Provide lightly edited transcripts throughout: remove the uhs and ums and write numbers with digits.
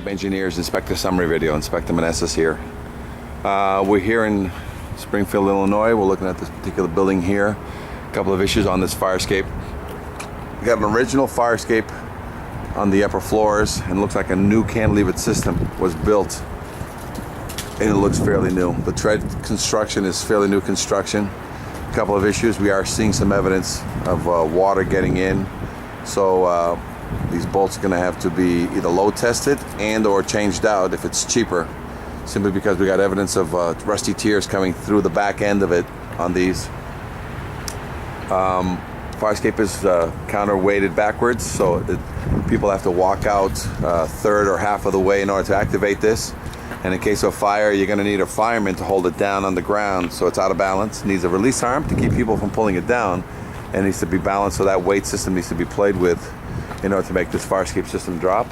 Engineers, Inspector Summary Video, Inspector Manessas here. We're here in Springfield, Illinois. We're looking at this particular building here. A couple of issues on this fire escape. We got an original fire escape on the upper floors, and it looks like a new cantilevered system was built, and it looks fairly new. The tread construction is fairly new construction. A couple of issues. We are seeing some evidence of water getting in, so these bolts are going to have to be either load tested and or changed out if it's cheaper, simply because we got evidence of rusty tears coming through the back end of it on these. Fire escape is counterweighted backwards, so people have to walk out third or half of the way in order to activate this. And in case of fire, you're going to need a fireman to hold it down on the ground, so it's out of balance. It needs a release arm to keep people from pulling it down, and it needs to be balanced, so that weight system needs to be played with in order to make this fire escape system drop.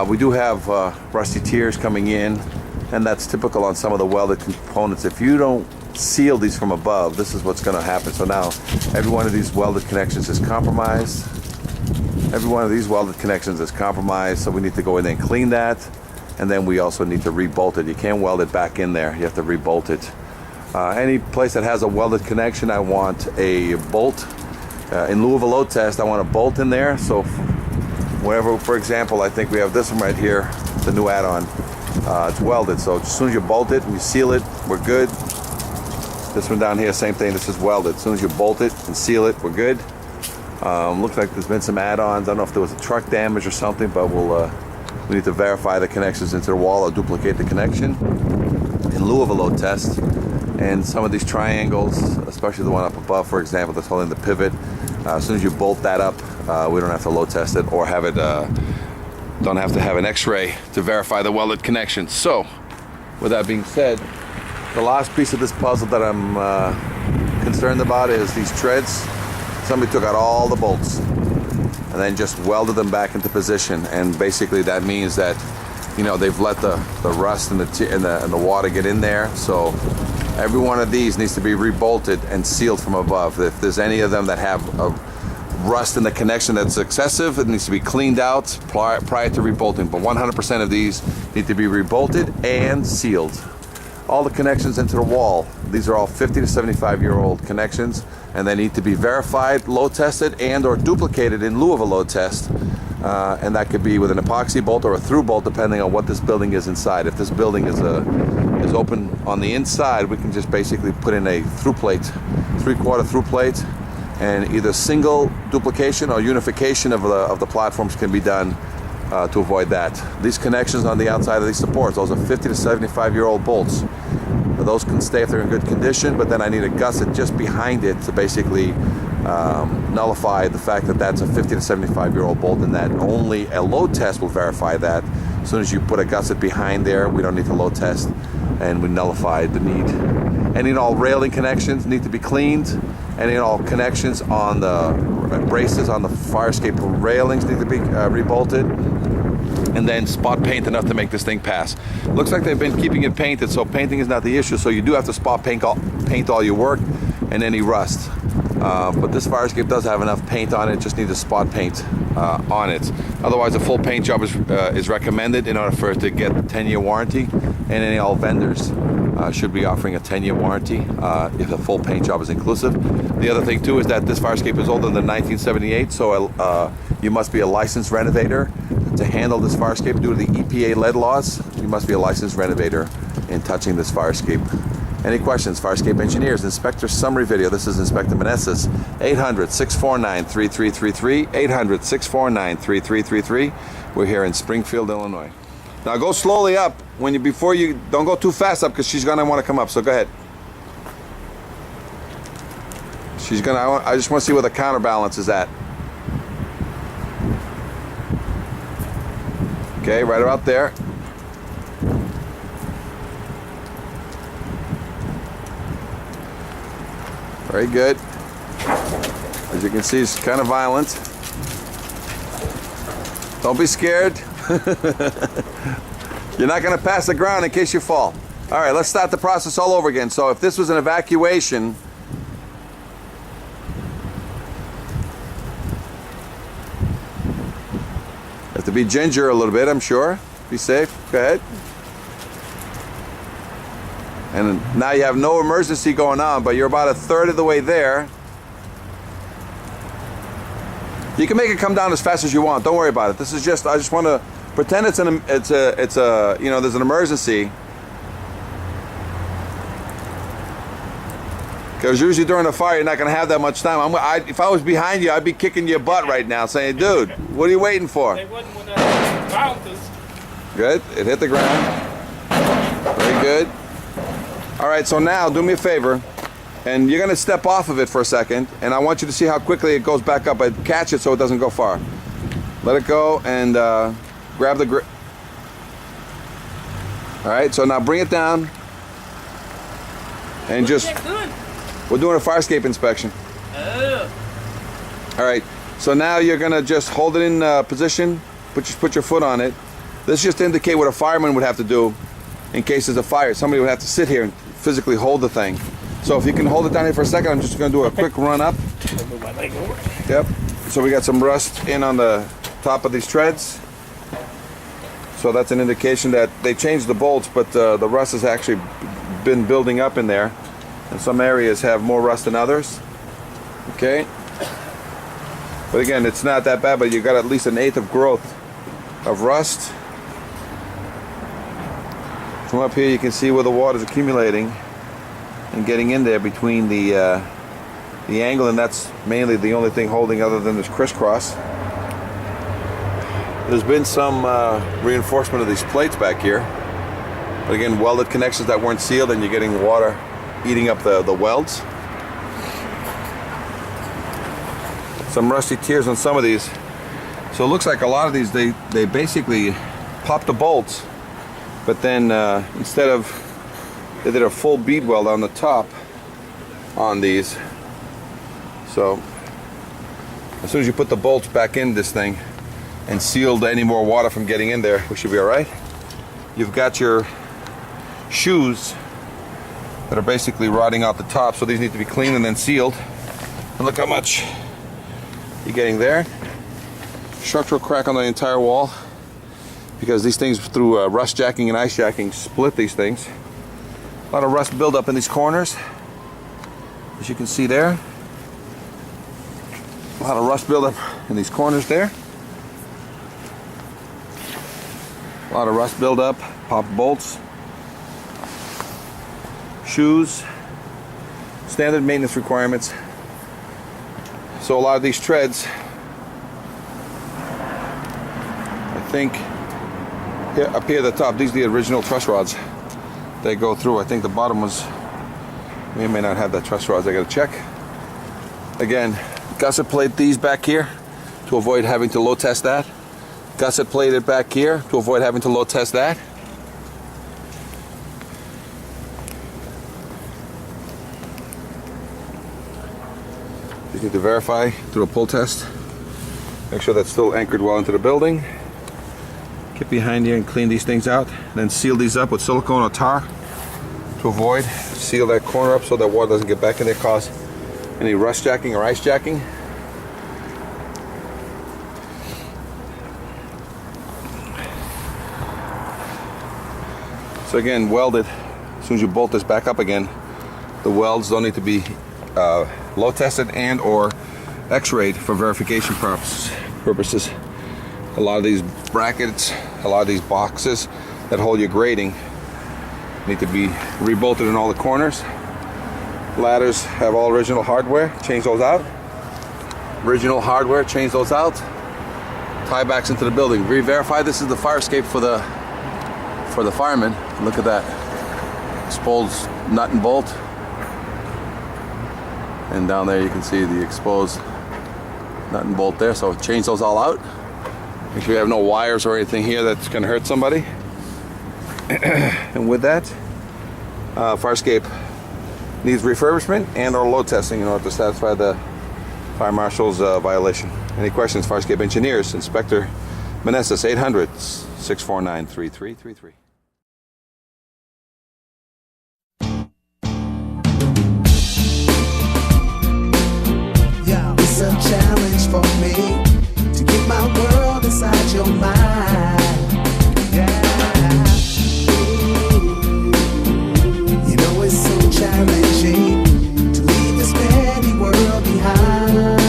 We do have rusty tears coming in, and that's typical on some of the welded components. If you don't seal these from above, this is what's going to happen. So now every one of these welded connections is compromised. Every one of these welded connections is compromised, so we need to go in and clean that, and then we also need to re-bolt it. You can't weld it back in there, you have to re-bolt it. Any place that has a welded connection, I want a bolt. In lieu of a load test, I want a bolt in there, so whenever, for example, I think we have this one right here, the new add-on. It's welded, so as soon as you bolt it and you seal it, we're good. This one down here, same thing, this is welded. As soon as you bolt it and seal it, we're good. Looks like there's been some add-ons. I don't know if there was a truck damage or something, but we need to verify the connections into the wall or duplicate the connection in lieu of a load test. And some of these triangles, especially the one up above, for example, that's holding the pivot, as soon as you bolt that up, we don't have to load test it or have it, don't have to have an x-ray to verify the welded connection. So, with that being said, the last piece of this puzzle that I'm concerned about is these treads. Somebody took out all the bolts and then just welded them back into position, and basically that means that, you know, they've let the rust and the water get in there. So every one of these needs to be rebolted and sealed from above. If there's any of them that have a rust in the connection that's excessive, it needs to be cleaned out prior to rebolting. But 100% of these need to be rebolted and sealed. All the connections into the wall, these are all 50 to 75-year-old connections, and they need to be verified, load tested, and or duplicated in lieu of a load test. And that could be with an epoxy bolt or a through bolt, depending on what this building is inside. If this building is open on the inside, we can just basically put in a through plate, 3/4 through plate, and either single duplication or unification of the platforms can be done to avoid that. These connections on the outside of these supports, those are 50 to 75-year-old bolts. Those can stay if they're in good condition, but then I need a gusset just behind it to basically nullify the fact that that's a 50 to 75-year-old bolt, and that only a load test will verify that. As soon as you put a gusset behind there, we don't need to load test, and we nullify the need. Any and all railing connections need to be cleaned. Any and all connections on the braces on the fire escape railings need to be rebolted. And then spot paint enough to make this thing pass. Looks like they've been keeping it painted, so painting is not the issue. So you do have to spot paint all your work and any rust. But this fire escape does have enough paint on it, just needs a spot paint on it. Otherwise, a full paint job is recommended in order for it to get a 10-year warranty, and any all vendors should be offering a 10-year warranty if a full paint job is inclusive. The other thing too is that this fire escape is older than 1978, so you must be a licensed renovator to handle this fire escape due to the EPA lead laws. You must be a licensed renovator in touching this fire escape. Any questions? Fire escape engineers, Inspector Summary Video. This is Inspector Manessas. 800-649-3333. 800-649-3333. We're here in Springfield, Illinois. Now go slowly up. Before you don't go too fast up, because she's gonna want to come up. So go ahead. I just want to see where the counterbalance is at. Okay, right about there. Very good. As you can see, it's kind of violent. Don't be scared. You're not going to pass the ground in case you fall. All right, let's start the process all over again. So if this was an evacuation, have to be ginger a little bit, I'm sure. Be safe. Go ahead. And now you have no emergency going on, but you're about a third of the way there. You can make it come down as fast as you want. Don't worry about it. This is just, I just want to pretend it's a, you know, there's an emergency. Because usually during a fire, you're not going to have that much time. If I was behind you, I'd be kicking your butt right now, saying, dude, what are you waiting for? They wouldn't when that bounces. Good. It hit the ground. Very good. All right, so now do me a favor, and you're going to step off of it for a second, and I want you to see how quickly it goes back up. But catch it so it doesn't go far. Let it go and grab the grip. All right, so now bring it down and just... We're doing a fire escape inspection. Oh. All right, so now you're gonna just hold it in position, put your foot on it. This just to indicate what a fireman would have to do in case there's a fire. Somebody would have to sit here and physically hold the thing. So if you can hold it down here for a second, I'm just gonna do a quick run up. Move my leg over. Yep, so we got some rust in on the top of these treads. So that's an indication that they changed the bolts, but the rust has actually been building up in there. And some areas have more rust than others. Okay. But again, it's not that bad, but you got at least an eighth of growth of rust. From up here you can see where the water's accumulating and getting in there between the angle, and that's mainly the only thing holding other than this crisscross. There's been some reinforcement of these plates back here. But again, welded connections that weren't sealed, and you're getting water eating up the welds. Some rusty tears on some of these. So it looks like a lot of these, they basically popped the bolts, but then instead of, they did a full bead weld on the top on these. So as soon as you put the bolts back in this thing and sealed any more water from getting in there, we should be all right. You've got your shoes that are basically rotting out the top, so these need to be cleaned and then sealed. And look how much you're getting there. Structural crack on the entire wall because these things, through rust jacking and ice jacking, split these things. A lot of rust buildup in these corners, as you can see there. A lot of rust buildup in these corners there. A lot of rust buildup, pop bolts. Shoes, standard maintenance requirements. So a lot of these treads, I think, here, up here at the top, these are the original truss rods. They go through. I think the bottom was, may or may not have that truss rods. I gotta check. Again, gusset plate these back here to avoid having to load test that. Gusset plate it back here to avoid having to load test that. You need to verify through a pull test. Make sure that's still anchored well into the building. Get behind you and clean these things out. Then seal these up with silicone or tar to avoid. Seal that corner up so that water doesn't get back in there, cause any rust jacking or ice jacking. So again, welded. As soon as you bolt this back up again, the welds don't need to be load tested and or x-rayed for verification purposes. A lot of these brackets, a lot of these boxes that hold your grating need to be rebolted in all the corners. Ladders have all original hardware, change those out. Original hardware, change those out. Tie backs into the building. Re-verify this is the fire escape for the firemen. Look at that. Exposed nut and bolt. And down there you can see the exposed nut and bolt there. So change those all out. Make sure you have no wires or anything here that's going to hurt somebody. And with that, fire escape needs refurbishment and or load testing in order to satisfy the fire marshal's violation. Any questions, fire escape engineers, Inspector Manassas, 800-649-3333. Yeah, it's a challenge for me to get my world inside your mind. Yeah. You know it's so challenging to leave this petty world behind.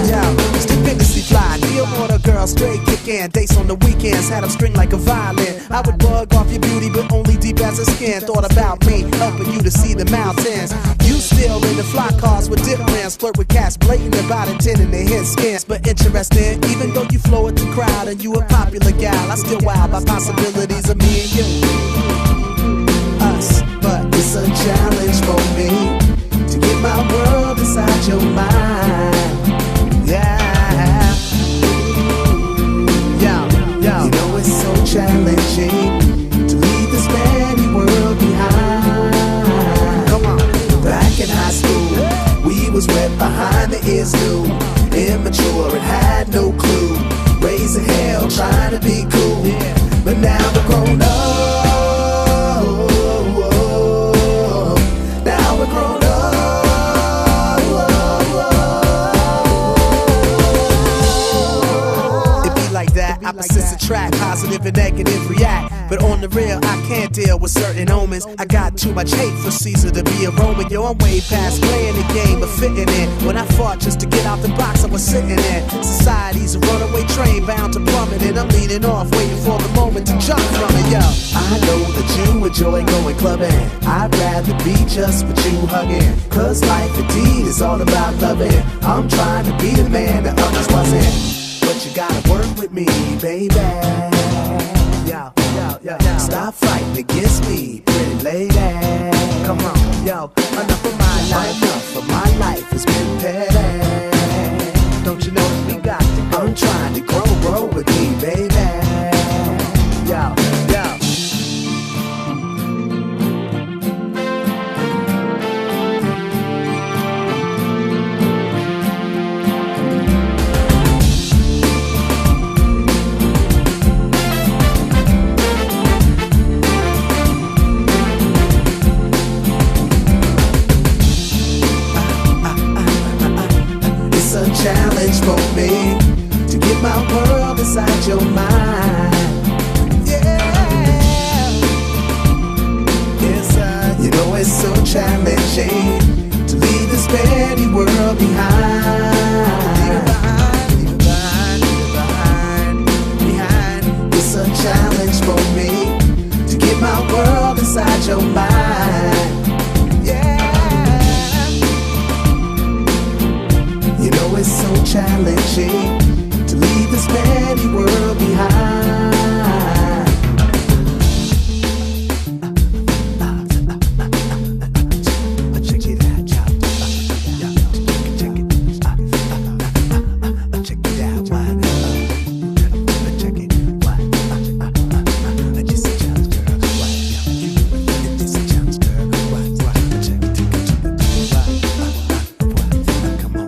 Yeah, stupendously fly, deal with a girl, straight kickin', dates on the weekends, had them string like a violin. I would bug off your beauty, but only deep as a skin. Thought about me, helping you to see the mountains. You still in the fly cars with dip rims, flirt with cats blatant about intending to hit skins. But interesting, even though you flow with the crowd and you a popular gal, I still wild by possibilities of me and you. Us, but it's a challenge for me to get my world inside your mind. Yeah. You know it's so challenging to leave this petty world behind. Come on. Back in high school, we was wet behind the ears new, immature and had no clue, raising hell trying to be cool. But now we're grown up. Now we're grown up. Opposites attract, positive and negative react. But on the real, I can't deal with certain omens. I got too much hate for Caesar to be a Roman. Yo, I'm way past playing the game of fitting in. When I fought just to get out the box I was sitting in, society's a runaway train bound to plummet, and I'm leaning off, waiting for the moment to jump from it. Yo, I know that you enjoy going clubbing. I'd rather be just with you hugging, cause life indeed is all about loving. I'm trying to be the man that others wasn't. But you gotta work with me, baby. Yo, stop fighting against me, pretty lady. Come on, yo, enough of my life. Enough of my life has been petty. Don't you know we got to go? I'm trying to grow with me, baby. Yo. Challenge for me to get my world inside your mind. Yeah, you know it's so challenging to leave this petty world behind. Behind. It's a challenge for me to get my world inside your mind. You know it's so challenging to leave this petty world behind. Check it out, check it out, check it. Just a challenge, girl. It's a challenge, girl. Come on.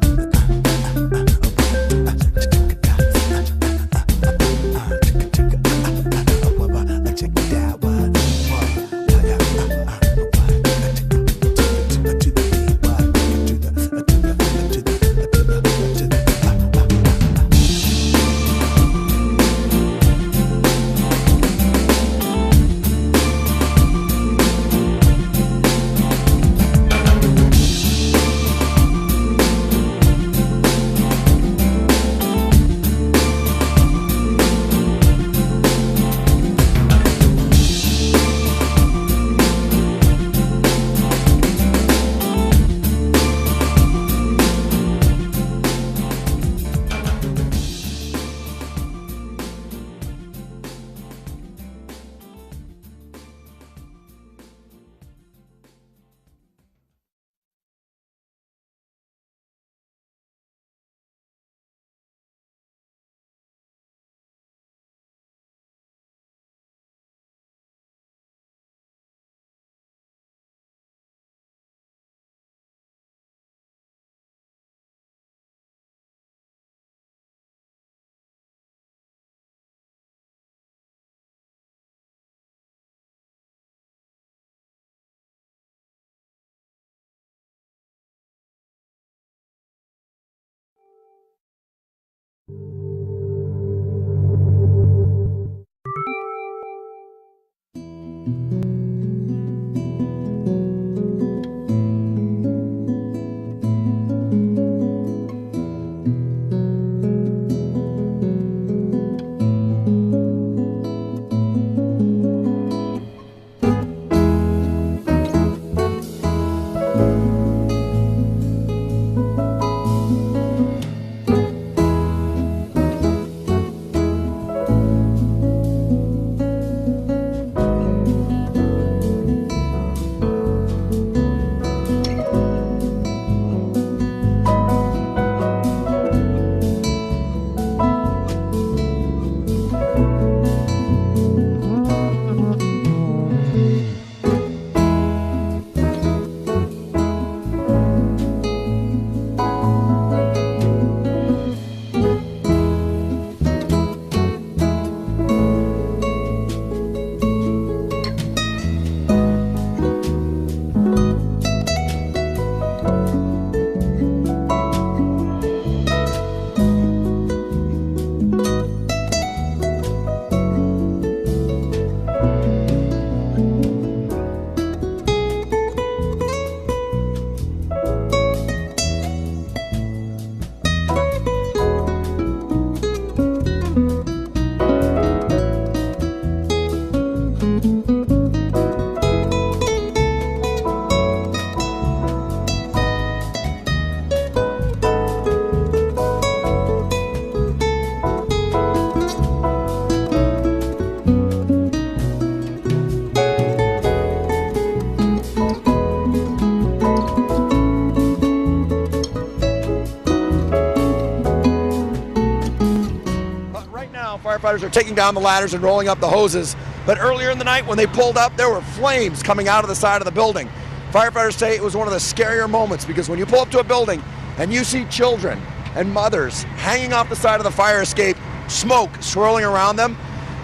Right now, firefighters are taking down the ladders and rolling up the hoses. But earlier in the night, when they pulled up, there were flames coming out of the side of the building. Firefighters say it was one of the scarier moments because when you pull up to a building and you see children and mothers hanging off the side of the fire escape, smoke swirling around them,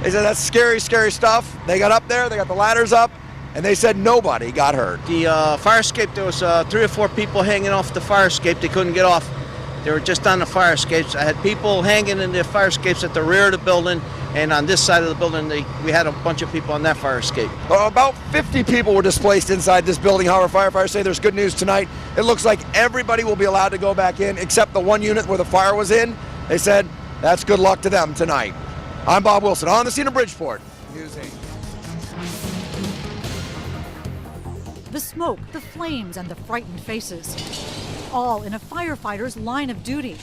they said that's scary, scary stuff. They got up there, they got the ladders up, and they said nobody got hurt. The fire escape, there was 3 or 4 people hanging off the fire escape. They couldn't get off. They were just on the fire escapes. I had people hanging in the fire escapes at the rear of the building, and on this side of the building, we had a bunch of people on that fire escape. About 50 people were displaced inside this building. However, firefighters say there's good news tonight. It looks like everybody will be allowed to go back in except the one unit where the fire was in. They said that's good luck to them tonight. I'm Bob Wilson on the scene of Bridgeport. News 8. The smoke, the flames, and the frightened faces, all in a firefighter's line of duty.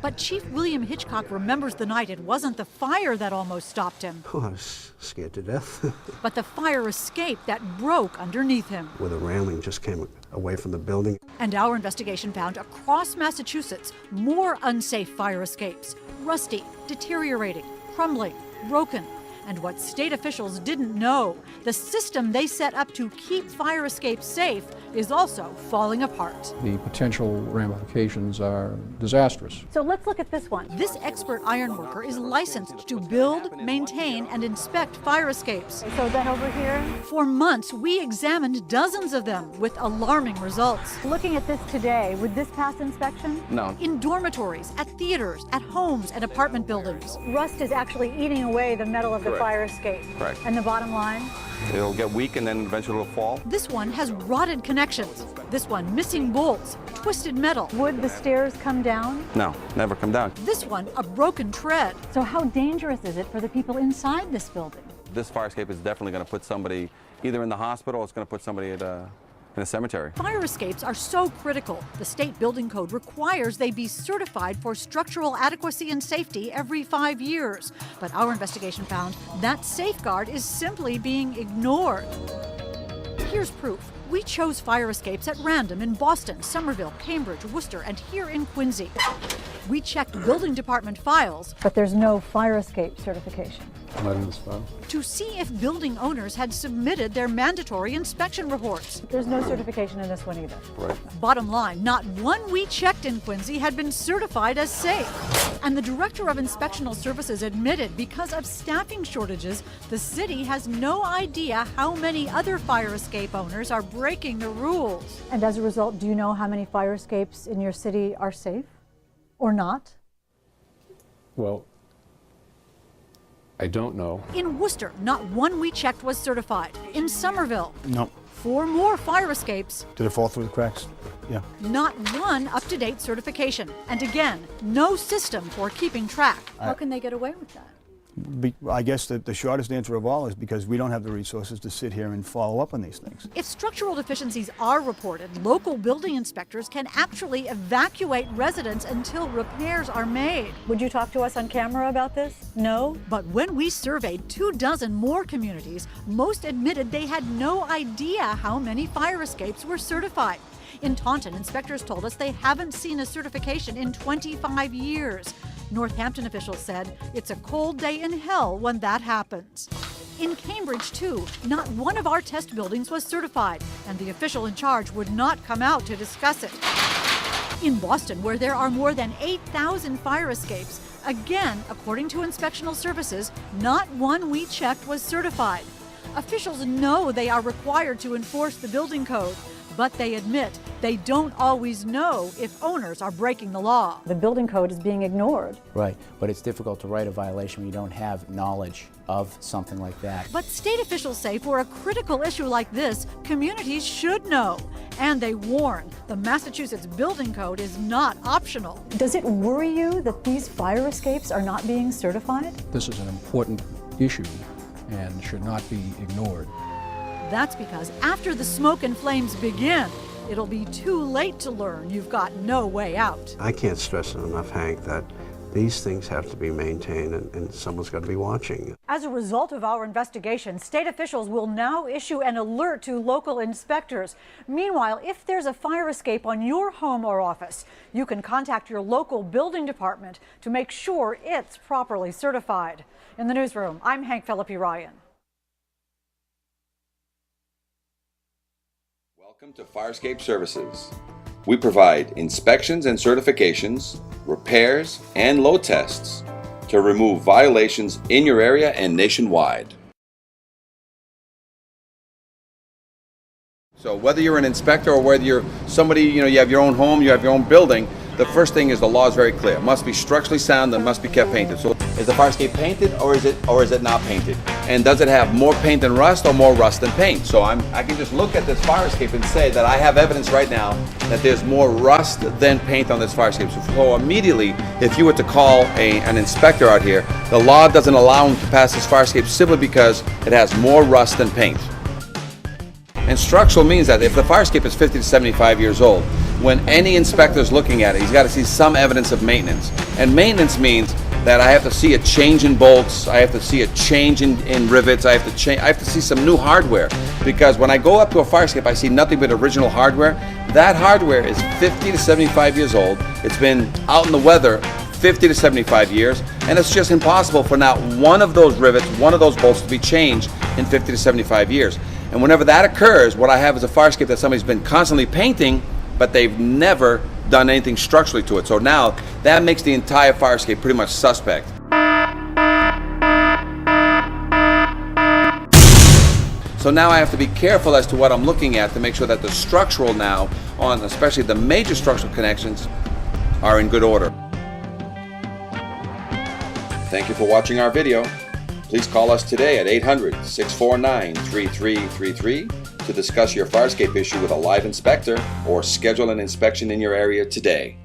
But Chief William Hitchcock remembers the night it wasn't the fire that almost stopped him. Oh, I was scared to death. But the fire escape that broke underneath him. Where the railing just came away from the building. And our investigation found across Massachusetts more unsafe fire escapes. Rusty, deteriorating, crumbling, broken. And what state officials didn't know, the system they set up to keep fire escapes safe is also falling apart. The potential ramifications are disastrous. So let's look at this one. This expert ironworker is licensed to build, maintain, and inspect fire escapes. So then over here? For months, we examined dozens of them with alarming results. Looking at this today, would this pass inspection? No. In dormitories, at theaters, at homes, and apartment buildings. Rust is actually eating away the metal of the fire escape. Correct. And the bottom line? It'll get weak and then eventually it'll fall. This one has rotted connections. This one missing bolts, twisted metal. Would the stairs come down? No, never come down. This one a broken tread. So how dangerous is it for the people inside this building? This fire escape is definitely going to put somebody either in the hospital or it's going to put somebody in a cemetery. Fire escapes are so critical. The state building code requires they be certified for structural adequacy and safety every 5 years. But our investigation found that safeguard is simply being ignored. Here's proof. We chose fire escapes at random in Boston, Somerville, Cambridge, Worcester, and here in Quincy. We checked building department files. But there's no fire escape certification. Not in this file. To see if building owners had submitted their mandatory inspection reports. There's no certification in this one either. Right. Bottom line, not one we checked in Quincy had been certified as safe. And the director of inspectional services admitted because of staffing shortages, the city has no idea how many other fire escape owners are breaking the rules. And as a result, do you know how many fire escapes in your city are safe or not? Well, I don't know. In Worcester, not one we checked was certified. In Somerville, No. 4 more fire escapes. Did it fall through the cracks? Yeah. Not one up-to-date certification. And again, no system for keeping track. How can they get away with that? I guess the shortest answer of all is because we don't have the resources to sit here and follow up on these things. If structural deficiencies are reported, local building inspectors can actually evacuate residents until repairs are made. Would you talk to us on camera about this? No? But when we surveyed 24 more communities, most admitted they had no idea how many fire escapes were certified. In Taunton, inspectors told us they haven't seen a certification in 25 years. Northampton officials said it's a cold day in hell when that happens. In Cambridge, too, not one of our test buildings was certified, and the official in charge would not come out to discuss it. In Boston, where there are more than 8,000 fire escapes, again, according to inspectional services, not one we checked was certified. Officials know they are required to enforce the building code, but they admit they don't always know if owners are breaking the law. The building code is being ignored. Right, but it's difficult to write a violation when you don't have knowledge of something like that. But state officials say for a critical issue like this, communities should know. And they warn the Massachusetts building code is not optional. Does it worry you that these fire escapes are not being certified? This is an important issue and should not be ignored. That's because after the smoke and flames begin, it'll be too late to learn you've got no way out. I can't stress it enough, Hank, that These things have to be maintained, and someone's got to be watching. As a result of our investigation, state officials will now issue an alert to local inspectors. Meanwhile, if there's a fire escape on your home or office, you can contact your local building department to make sure it's properly certified. In the newsroom, I'm Hank Philippi Ryan. Welcome to Fire Escape Services. We provide inspections and certifications, repairs, and load tests to remove violations in your area and nationwide. So whether you're an inspector or whether you're somebody, you have your own home, you have your own building, the first thing is the law is very clear. It must be structurally sound and must be kept painted. So is the fire escape painted or is it not painted? And does it have more paint than rust or more rust than paint? So I can just look at this fire escape and say that I have evidence right now that there's more rust than paint on this fire escape. So immediately, if you were to call an inspector out here, the law doesn't allow him to pass this fire escape simply because it has more rust than paint. And structural means that if the fire escape is 50 to 75 years old, when any inspector is looking at it, he's got to see some evidence of maintenance. And maintenance means that I have to see a change in bolts, I have to see a change in rivets, I have to see some new hardware. Because when I go up to a fire escape, I see nothing but original hardware. That hardware is 50 to 75 years old. It's been out in the weather 50 to 75 years, and it's just impossible for not one of those rivets, one of those bolts to be changed in 50 to 75 years. And whenever that occurs, what I have is a fire escape that somebody's been constantly painting, but they've never done anything structurally to it. So now that makes the entire fire escape pretty much suspect. So now I have to be careful as to what I'm looking at to make sure that the structural now, on especially the major structural connections, are in good order. Thank you for watching our video. Please call us today at 800-649-3333 to discuss your fire escape issue with a live inspector or schedule an inspection in your area today.